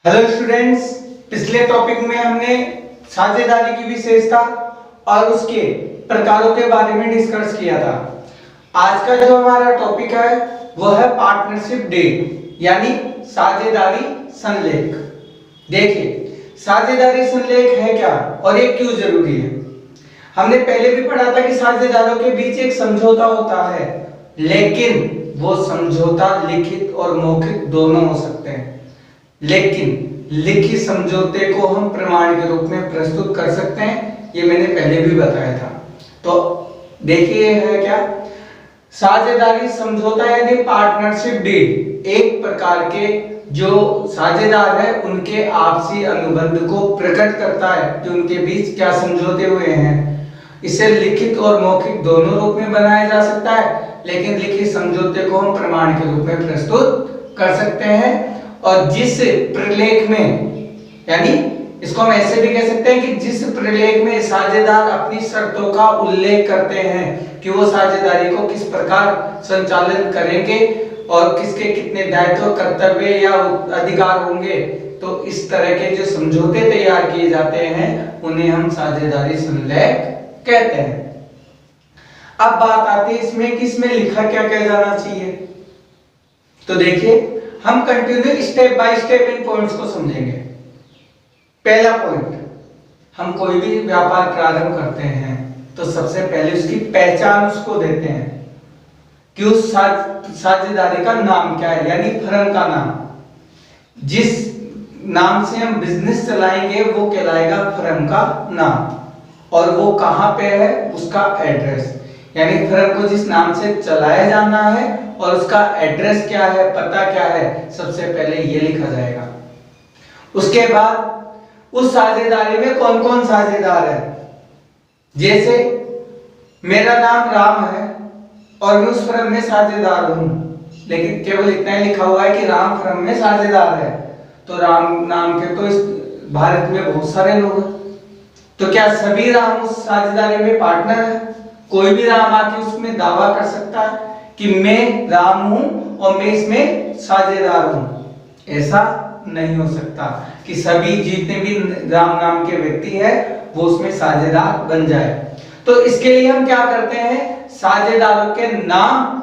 Hello students, पिछले topic में हमने साझेदारी की विशेषता और उसके प्रकारों के बारे में डिस्कस किया था। आज का जो हमारा टॉपिक है वो है पार्टनरशिप डीड यानी साझेदारी संलेख। देखिए, साझेदारी संलेख है क्या और ये क्यों जरूरी है। हमने पहले भी पढ़ा था कि साझेदारों के बीच एक समझौता होता है, लेकिन वो समझौता लिखित और मौखिक दोनों हो सकते हैं। लेकिन लिखित समझौते को हम प्रमाण के रूप में प्रस्तुत कर सकते हैं, ये मैंने पहले भी बताया था। तो देखिए है क्या साझेदारी समझौता यानी पार्टनरशिप डीड एक प्रकार के जो साझेदार है उनके आपसी अनुबंध को प्रकट करता है कि उनके बीच क्या समझौते हुए हैं। इसे लिखित और मौखिक दोनों रूप में बनाया जा सकता है, लेकिन लिखित समझौते को हम प्रमाण के रूप में प्रस्तुत कर सकते हैं। और जिस प्रलेख में यानी इसको हम ऐसे भी कह सकते हैं कि जिस प्रलेख में साझेदार अपनी शर्तों का उल्लेख करते हैं कि वो साझेदारी को किस प्रकार संचालन करेंगे और किसके कितने दायित्व, कर्तव्य या अधिकार होंगे, तो इस तरह के जो समझौते तैयार किए जाते हैं उन्हें हम साझेदारी संलेख कहते हैं। अब बात आती है इसमें कि इसमें लिखा क्या क्या जाना चाहिए। तो देखिए, हम continue step by step in points को समझेंगे। पहला पॉइंट, हम कोई भी व्यापार प्रारंभ करते हैं तो सबसे पहले उसकी पहचान उसको देते हैं कि उस साझेदारी का नाम क्या है, यानी फर्म का नाम। जिस नाम से हम बिजनेस चलाएंगे वो कहलाएगा फर्म का नाम, और वो कहां पे है उसका एड्रेस, यानी फर्म को जिस नाम से चलाया जाना है और उसका एड्रेस क्या है, पता क्या है, सबसे पहले ये लिखा जाएगा। उसके बाद उस साझेदारी में कौन कौन साझेदार है। जैसे मेरा नाम राम है और मैं उस फर्म में साझेदार हूं, लेकिन केवल इतना ही लिखा हुआ है कि राम फर्म में साझेदार है, तो राम नाम के तो इस भारत में बहुत सारे लोग हैं, तो क्या सभी राम उस साझेदारी में पार्टनर है? कोई भी राम आके उसमें दावा कर सकता है कि मैं राम हूं और मैं इसमें साझेदार हूं? ऐसा नहीं हो सकता कि सभी जितने भी राम नाम के व्यक्ति है वो उसमें साझेदार बन जाए। तो इसके लिए हम क्या करते हैं, साझेदारों के नाम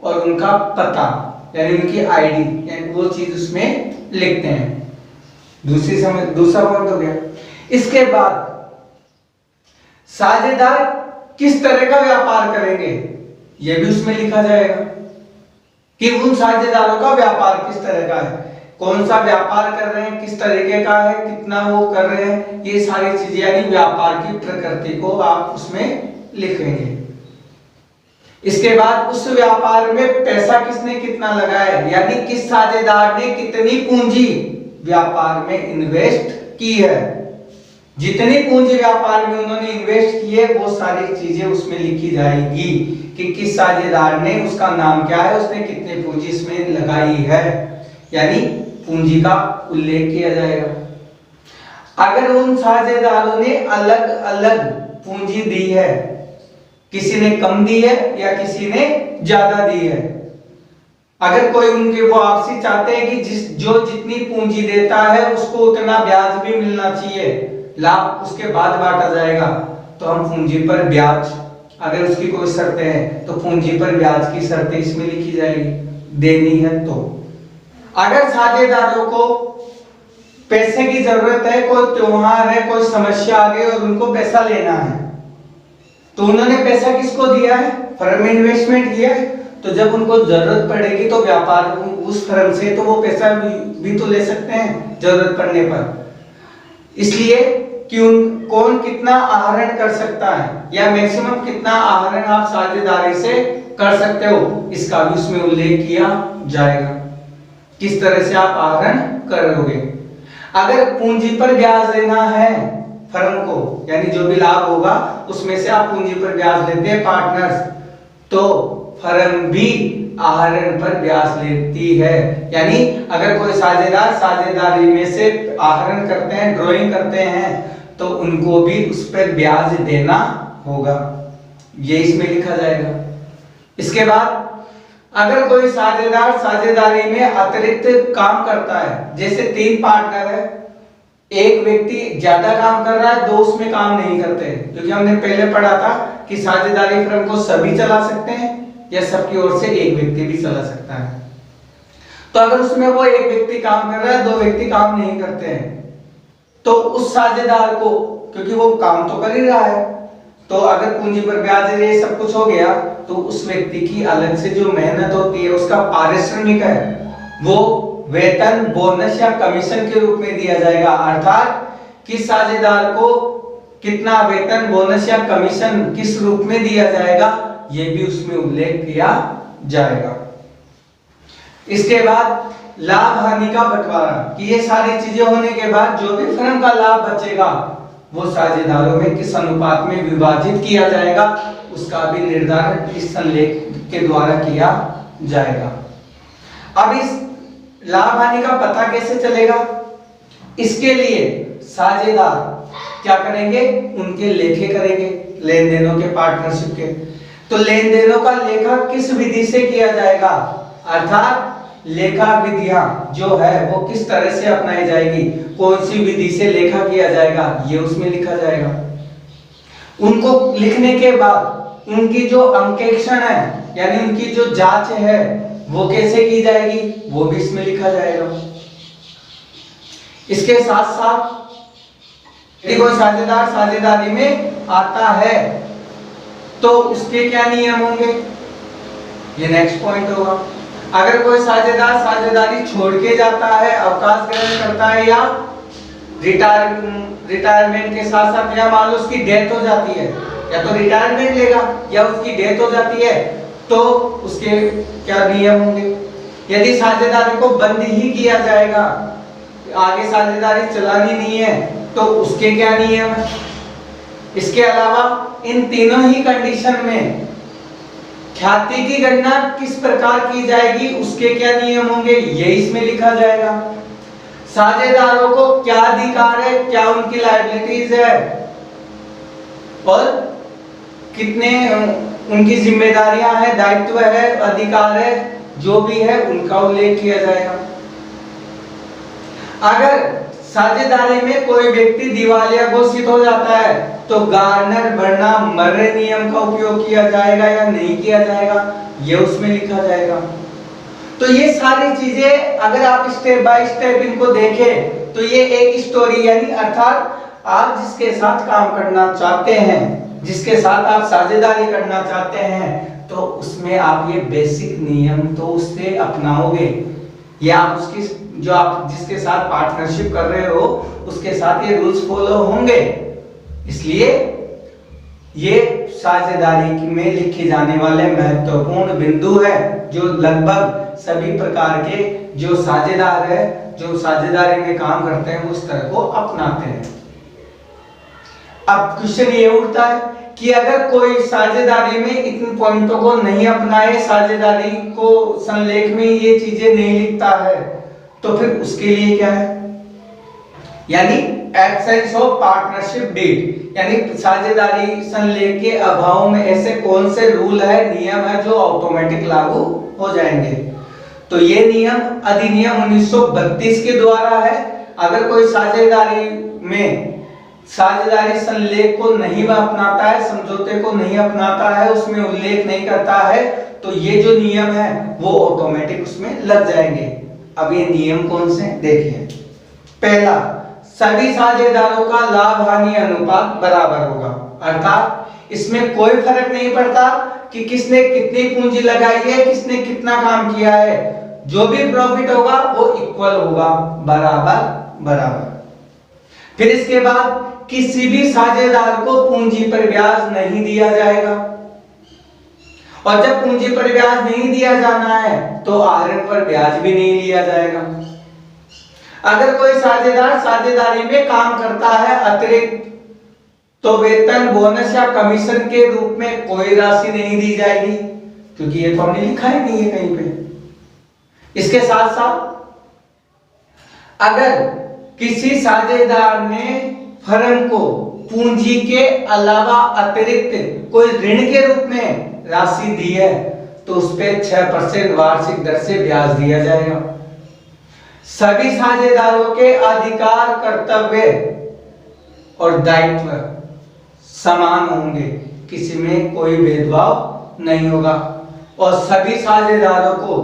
और उनका पता यानी उनकी आईडी यानी वो चीज उसमें लिखते हैं। दूसरा पॉइंट हो गया। इसके बाद साझेदार किस तरह का व्यापार करेंगे यह भी उसमें लिखा जाएगा कि उन साझेदारों का व्यापार किस तरह का है, कौन सा व्यापार कर रहे हैं, किस तरीके का है, कितना वो कर रहे हैं, ये सारी चीजें यानी व्यापार की प्रकृति को आप उसमें लिखेंगे। इसके बाद उस व्यापार में पैसा किसने कितना लगाया है, यानी किस साझेदार ने कितनी पूंजी व्यापार में इन्वेस्ट की है। जितनी पूंजी व्यापार में उन्होंने इन्वेस्ट की है वो सारी चीजें उसमें लिखी जाएगी कि किस साझेदार ने, उसका नाम क्या है, उसने कितनी पूंजी इसमें लगाई है, यानी पूंजी का उल्लेख किया जाएगा। अगर उन साझेदारों ने अलग अलग पूंजी दी है, किसी ने कम दी है या किसी ने ज्यादा दी है, अगर कोई उनके वो आपसी चाहते हैं कि जो जितनी पूंजी देता है उसको उतना ब्याज भी मिलना चाहिए, लाभ उसके बाद बांटा जाएगा, तो हम पूंजी पर ब्याज, अगर उसकी कोई शर्तें हैं तो पूंजी पर ब्याज की शर्तें इसमें लिखी जाएगी, देनी है। तो अगर साझेदारों को पैसे की जरूरत है, कोई त्योहार है, कोई समस्या आ गई और उनको पैसा लेना है, तो उन्होंने पैसा किसको दिया है, फर्म में इन्वेस्टमेंट किया है, तो जब उनको जरूरत पड़ेगी तो व्यापार उस फर्म से तो वो पैसा भी तो ले सकते हैं जरूरत पड़ने पर। इसलिए कि कौन कितना आहरण कर सकता है या मैक्सिमम कितना आहरण आप साझेदारी से कर सकते हो, इसका भी उसमें उल्लेख किया जाएगा, किस तरह से आप आहरण करोगे। अगर पूंजी पर ब्याज देना है फर्म को, यानी जो भी लाभ होगा उसमें से आप पूंजी पर ब्याज लेते हैं पार्टनर्स, तो फर्म भी आहरण पर ब्याज लेती है। यानी अगर कोई साझेदार साझेदारी में से आहरण करते हैं, ड्रॉइंग करते हैं, तो उनको भी उस पर ब्याज देना होगा, ये इसमें लिखा जाएगा। इसके बाद अगर कोई साझेदार साझेदारी में अतिरिक्त काम करता है, जैसे 3 पार्टनर है, एक व्यक्ति ज्यादा काम कर रहा है, 2 उसमें काम नहीं करते, क्योंकि हमने पहले पढ़ा था कि साझेदारी फर्म को सभी चला सकते हैं या सबकी ओर से एक व्यक्ति भी चला सकता है। तो अगर उसमें वो एक व्यक्ति काम कर रहा है, 2 व्यक्ति काम नहीं करते हैं, तो उस साझेदार को, क्योंकि वो काम तो कर ही रहा है, तो अगर पूंजी पर ब्याज ये सब कुछ हो गया, तो उस व्यक्ति की अलग से जो मेहनत होती है, उसका पारिश्रमिक है, वो वेतन, बोनस या कमीशन के रूप में दिया जाएगा। अर्थात किस साझेदार को कितना वेतन, बोनस या कमीशन किस रूप में दिया जाएगा, ये भी उसमें उल्लेख किया जाएगा। इसके बाद लाभ हानि का बंटवारा, कि ये सारी चीजें होने के बाद जो भी फर्म का लाभ बचेगा वो साझेदारों में किस अनुपात में विभाजित किया जाएगा, उसका भी निर्धारण इस संलेख के द्वारा किया जाएगा। अब इस लाभ हानि का पता कैसे चलेगा? इसके लिए साझेदार क्या करेंगे? उनके लेखे करेंगे, लेन देनों के, पार्टनरशिप के। तो लेन देनों का लेखा किस विधि से किया जाएगा, अर्थात लेखा विधियां जो है वो किस तरह से अपनाई जाएगी, कौन सी विधि से लेखा किया जाएगा, ये उसमें लिखा जाएगा। उनको लिखने के बाद उनकी जो अंकेक्षण है, यानी उनकी जो जांच है, वो कैसे की जाएगी, वो भी इसमें लिखा जाएगा। इसके साथ साथ यदि कोई साझेदार साझेदारी में आता है तो उसके क्या नियम होंगे, ये नेक्स्ट पॉइंट होगा। अगर कोई साझेदार साझेदारी छोड़ के जाता है, अवकाश ग्रहण करता है या रिटायरमेंट के साथ साथ, या मान लो उसकी डेथ हो जाती है, या तो रिटायरमेंट लेगा या उसकी डेथ हो जाती है, तो उसके क्या नियम होंगे। यदि साझेदारी को बंद ही किया जाएगा, आगे साझेदारी चलानी नहीं है, तो उसके क्या नियम है। इसके अलावा इन तीनों ही कंडीशन में ख्याति की गणना किस प्रकार की जाएगी, उसके क्या नियम होंगे, ये इसमें लिखा जाएगा। साझेदारों को क्या अधिकार है, क्या उनकी लायबिलिटीज है और कितने उनकी जिम्मेदारियां हैं, दायित्व है, अधिकार है, जो भी है उनका उल्लेख किया जाएगा। अगर साझेदारी में कोई व्यक्ति दिवालिया घोषित हो जाता है तो गार्नर भरना मर्रे नियम का उपयोग किया जाएगा या नहीं किया जाएगा, ये उसमें लिखा जाएगा। तो ये सारी चीजें अगर आप स्टेप बाय स्टेप इनको देखें तो ये एक स्टोरी, यानी अर्थात आप जिसके साथ काम करना चाहते हैं, जिसके साथ आप साझेदारी करना चाहते हैं, तो उसमें आप ये बेसिक नियम तो उससे अपनाओगे, या आप उसकी जो आप जिसके साथ पार्टनरशिप कर रहे हो उसके साथ ये रूल्स फॉलो होंगे। इसलिए ये साझेदारी में लिखे जाने वाले महत्वपूर्ण बिंदु है, जो लगभग सभी प्रकार के जो साझेदार है, जो साझेदारी में काम करते हैं, उस तरह को अपनाते हैं। अब क्वेश्चन ये उठता है कि अगर कोई साझेदारी में इन पॉइंटों को नहीं अपनाए, साझेदारी को संलेख में ये चीजें नहीं लिखता है, तो फिर उसके लिए क्या है, यानी एब्सेंस ऑफ पार्टनरशिप डीड, यानी साझेदारी संलेख के अभाव में ऐसे कौन से रूल है, नियम है जो ऑटोमेटिक लागू हो जाएंगे। तो ये नियम अधिनियम 1932 के द्वारा है। अगर कोई साझेदारी में साझेदारी संलेख को नहीं अपनाता है, समझौते को नहीं अपनाता है, उसमें उल्लेख नहीं करता है, तो ये जो नियम है वो ऑटोमेटिक उसमें लग जाएंगे। अब ये नियम कौन से देखिए। पहला, सभी साझेदारों का लाभ हानि अनुपात बराबर होगा, अर्थात इसमें कोई फर्क नहीं पड़ता कि किसने कितनी पूंजी लगाई है, किसने कितना काम किया है, जो भी प्रॉफिट होगा वो इक्वल होगा, बराबर बराबर। फिर इसके बाद किसी भी साझेदार को पूंजी पर ब्याज नहीं दिया जाएगा, और जब पूंजी पर ब्याज नहीं दिया जाना है तो आहरण पर ब्याज भी नहीं लिया जाएगा। अगर कोई साझेदार साझेदारी में काम करता है अतिरिक्त, तो वेतन, बोनस या कमीशन के रूप में कोई राशि नहीं दी जाएगी, क्योंकि ये तो हमने लिखा ही नहीं है कहीं पे। इसके साथ साथ अगर किसी साझेदार ने फर्म को पूंजी के अलावा अतिरिक्त कोई ऋण के रूप में राशि दी है, तो उस पे 6% वार्षिक दर से ब्याज दिया जाएगा। सभी साझेदारों के अधिकार, कर्तव्य और दायित्व समान होंगे, किसी में कोई भेदभाव नहीं होगा। और सभी साझेदारों को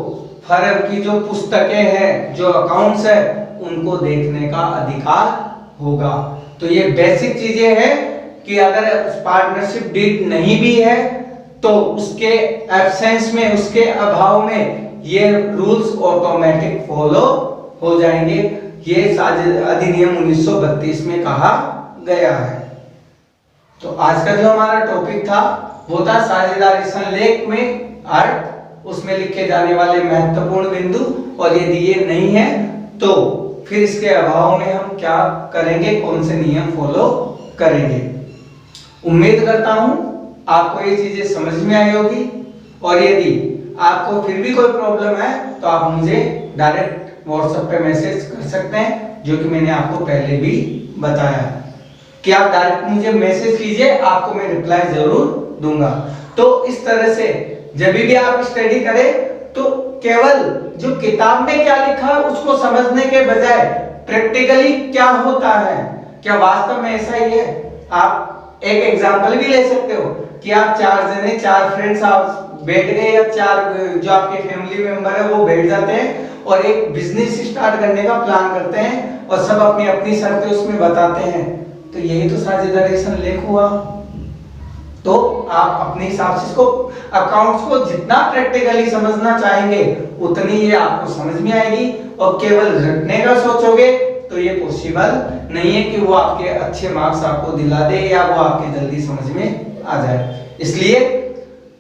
फर्म की जो पुस्तकें हैं, जो अकाउंट्स है, उनको देखने का अधिकार होगा। तो ये बेसिक चीजें हैं कि अगर पार्टनरशिप डीड नहीं भी है तो उसके एब्सेंस में, उसके अभाव में ये रूल्स ऑटोमेटिक फॉलो हो जाएंगे। ये अधिनियम 1932 में कहा गया है। तो आज का जो हमारा टॉपिक था वो था साझेदारी संलेख में अर्थ, उसमें लिखे जाने वाले महत्वपूर्ण बिंदु, और यदि ये नहीं है तो फिर इसके अभाव में हम क्या करेंगे, कौन से नियम फॉलो करेंगे। उम्मीद करता हूं आपको ये चीजें समझ में आई होगी, और यदि आपको फिर भी कोई प्रॉब्लम है तो आप मुझे डायरेक्ट व्हाट्सएप पे मैसेज कर सकते हैं, जो कि मैंने आपको पहले भी बताया कि आप डायरेक्ट मुझे मैसेज कीजिए, आपको मैं रिप्लाई जरूर दूंगा। तो इस तरह से जब भी आप स्टडी करें तो केवल जो किताब में क्या लिखा है उसको समझने के बजाय प्रैक्टिकली क्या होता है, क्या वास्तव में ऐसा ही है। आप एक एग्जांपल भी ले सकते हो कि आप 4 जने, 4 फ्रेंड्स आप बैठ गए, या 4 जो आपके फैमिली मेंबर है वो बैठ जाते हैं और एक बिजनेस स्टार्ट करने का प्लान करते हैं, और सब अपनी अपनी शर्तें उसमें बताते हैं। तो यही तो साझेदारी संलेख हुआ। तो आप अपने हिसाब से इसको, अकाउंट्स को जितना प्रैक्टिकली समझना चाहेंगे उतनी ये आपको समझ में आएगी, और केवल रटने का सोचोगे तो ये पॉसिबल नहीं है कि वो आपके अच्छे मार्क्स आपको दिला दे या वो आपके जल्दी समझ में आ जाए। इसलिए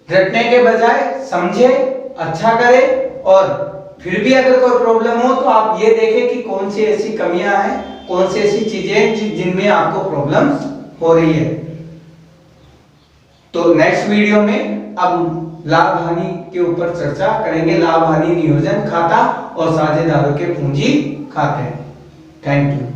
रटने के बजाय समझे, अच्छा करे, और फिर भी अगर कोई प्रॉब्लम हो तो आप ये देखें कि कौन सी ऐसी कमियां हैं, कौन सी ऐसी चीजें जिनमें आपको प्रॉब्लम हो रही है। तो नेक्स्ट वीडियो में अब लाभ हानि के ऊपर चर्चा करेंगे, लाभ हानि नियोजन खाता और साझेदारों के पूंजी खाते। Thank you.